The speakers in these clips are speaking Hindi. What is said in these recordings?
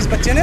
इस बच्चे ने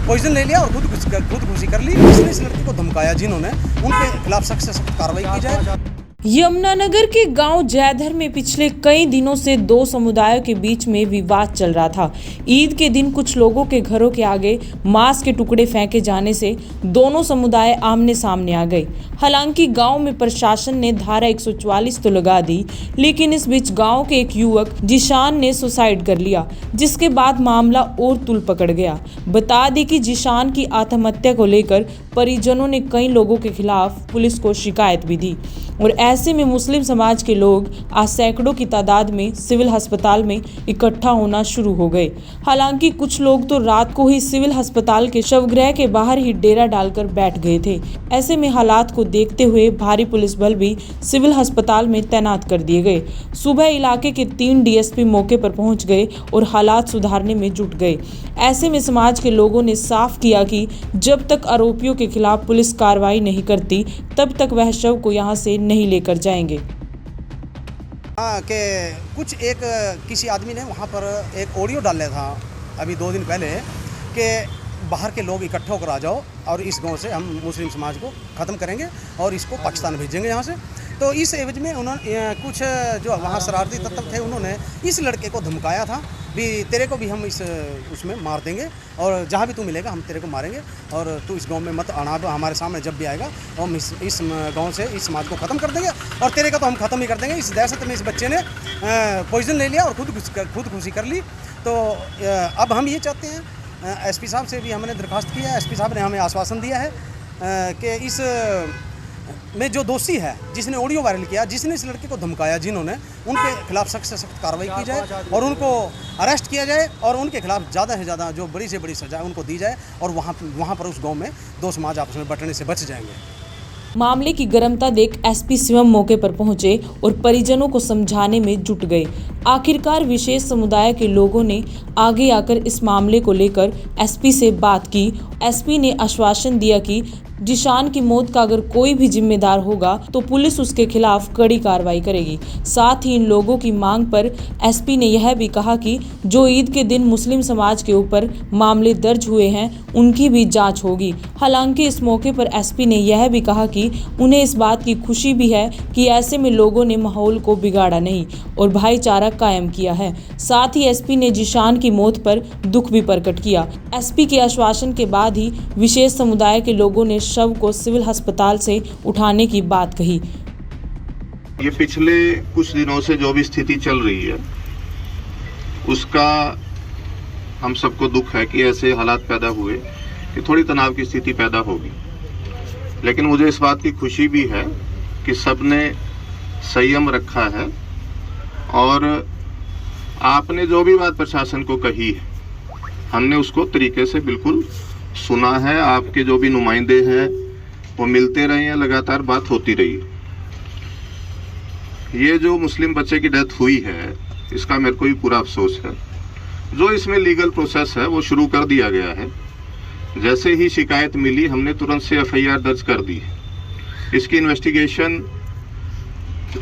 पॉइजन ले लिया और खुदकुशी कर ली। इसने इस लड़के को धमकाया जिन्होंने, उनके खिलाफ सख्त से सख्त कार्रवाई की जाए। यमुनानगर के गांव जयधर में पिछले कई दिनों से दो समुदायों के बीच में विवाद चल रहा था। ईद के दिन कुछ लोगों के घरों के आगे मांस के टुकड़े फेंके जाने से दोनों समुदाय आमने सामने आ गए। हालांकि गांव में प्रशासन ने धारा 144 तो लगा दी, लेकिन इस बीच गांव के एक युवक जिशान ने सुसाइड कर लिया, जिसके बाद मामला और तूल पकड़ गया। बता दें कि जिशान की आत्महत्या को लेकर परिजनों ने कई लोगों के खिलाफ पुलिस को शिकायत भी दी और ऐसे में मुस्लिम समाज के लोग आज सैकड़ों की तादाद में सिविल अस्पताल में इकट्ठा होना शुरू हो गए। हालांकि कुछ लोग तो रात को ही सिविल अस्पताल के शवगृह के बाहर ही डेरा डालकर बैठ गए थे। ऐसे में हालात को देखते हुए भारी पुलिस बल भी सिविल अस्पताल में तैनात कर दिए गए। सुबह इलाके के 3 डीएसपी मौके पर पहुंच गए और हालात सुधारने में जुट गए। ऐसे में समाज के लोगों ने साफ किया कि जब तक आरोपियों के खिलाफ पुलिस कार्रवाई नहीं करती, तब तक वह शव को यहां से नहीं लेकर जाएंगे। कि कुछ किसी आदमी ने वहाँ पर एक ऑडियो डाला था अभी 2 दिन पहले कि बाहर के लोग इकट्ठे होकर आ जाओ और इस गांव से हम मुस्लिम समाज को ख़त्म करेंगे और इसको पाकिस्तान भेजेंगे यहाँ से। तो इस एवज में उन्होंने कुछ जो वहाँ शरारती तत्व थे, उन्होंने इस लड़के को धमकाया था भी तेरे को भी हम उसमें मार देंगे और जहाँ भी तू मिलेगा हम तेरे को मारेंगे और तू इस गांव में मत आना, हमारे सामने जब भी आएगा तो हम इस गांव से इस समाज को ख़त्म कर देंगे और तेरे का तो हम ख़त्म ही कर देंगे। इस दहशत में इस बच्चे ने पॉइजन ले लिया और खुदकुशी कर ली। तो अब हम ये चाहते हैं, एसपी साहब से भी हमने दरख्वास्त किया है, एसपी साहब ने हमें आश्वासन दिया है कि इस में जो दोषी है, जिसने ऑडियो वायरल किया, जिसने इस लड़के को धमकाया जिन्होंने, उनके खिलाफ सख्त से सख्त कार्रवाई की जाए और उनको अरेस्ट किया जाए और उनके खिलाफ ज़्यादा से ज़्यादा जो बड़ी से बड़ी सजा उनको दी जाए और वहाँ पर उस गांव में दो समाज आपस में बंटने से बच जाएंगे। मामले की गर्मता देख एसपी स्वयं मौके पर पहुंचे और परिजनों को समझाने में जुट गए। आखिरकार विशेष समुदाय के लोगों ने आगे आकर इस मामले को लेकर एसपी से बात की। एसपी ने आश्वासन दिया कि जिशान की मौत का अगर कोई भी जिम्मेदार होगा तो पुलिस उसके खिलाफ कड़ी कार्रवाई करेगी। साथ ही इन लोगों की मांग पर एसपी ने यह भी कहा कि जो ईद के दिन मुस्लिम समाज के ऊपर मामले दर्ज हुए हैं, उनकी भी जांच होगी। हालांकि इस मौके पर एसपी ने यह भी कहा कि उन्हें इस बात की खुशी भी है कि ऐसे में लोगों ने माहौल को बिगाड़ा नहीं और भाईचारा कायम किया है। साथ ही एसपी ने जिशान की मौत पर दुख भी प्रकट किया। एसपी के आश्वासन के बाद ही विशेष समुदाय के लोगों ने शव को सिविल अस्पताल से उठाने की बात कही। ये पिछले कुछ दिनों से जो भी स्थिति चल रही है, उसका हम सबको दुख है कि ऐसे हालात पैदा हुए कि थोड़ी तनाव की स्थिति पैदा होगी। लेकिन मुझे इस बात की खुशी भी है कि सबने संयम रखा है और आपने जो भी बात प्रशासन को कही है, हमने उसको तरीके से बिल्कुल सुना है। आपके जो भी नुमाइंदे हैं वो मिलते रहे हैं, लगातार बात होती रही। ये जो मुस्लिम बच्चे की डेथ हुई है, इसका मेरे को भी पूरा अफसोस है। जो इसमें लीगल प्रोसेस है वो शुरू कर दिया गया है। जैसे ही शिकायत मिली, हमने तुरंत से एफआईआर दर्ज कर दी। इसकी इन्वेस्टिगेशन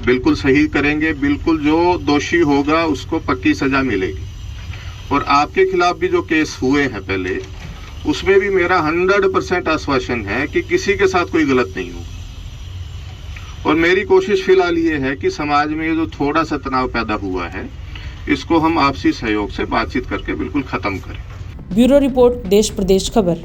बिल्कुल सही करेंगे, बिल्कुल जो दोषी होगा उसको पक्की सजा मिलेगी। और आपके खिलाफ भी जो केस हुए हैं पहले, उसमें भी मेरा 100% आश्वासन है कि किसी के साथ कोई गलत नहीं होगा। और मेरी कोशिश फिलहाल ये है कि समाज में ये जो थोड़ा सा तनाव पैदा हुआ है, इसको हम आपसी सहयोग से बातचीत करके बिल्कुल खत्म करें। ब्यूरो रिपोर्ट, देश प्रदेश खबर।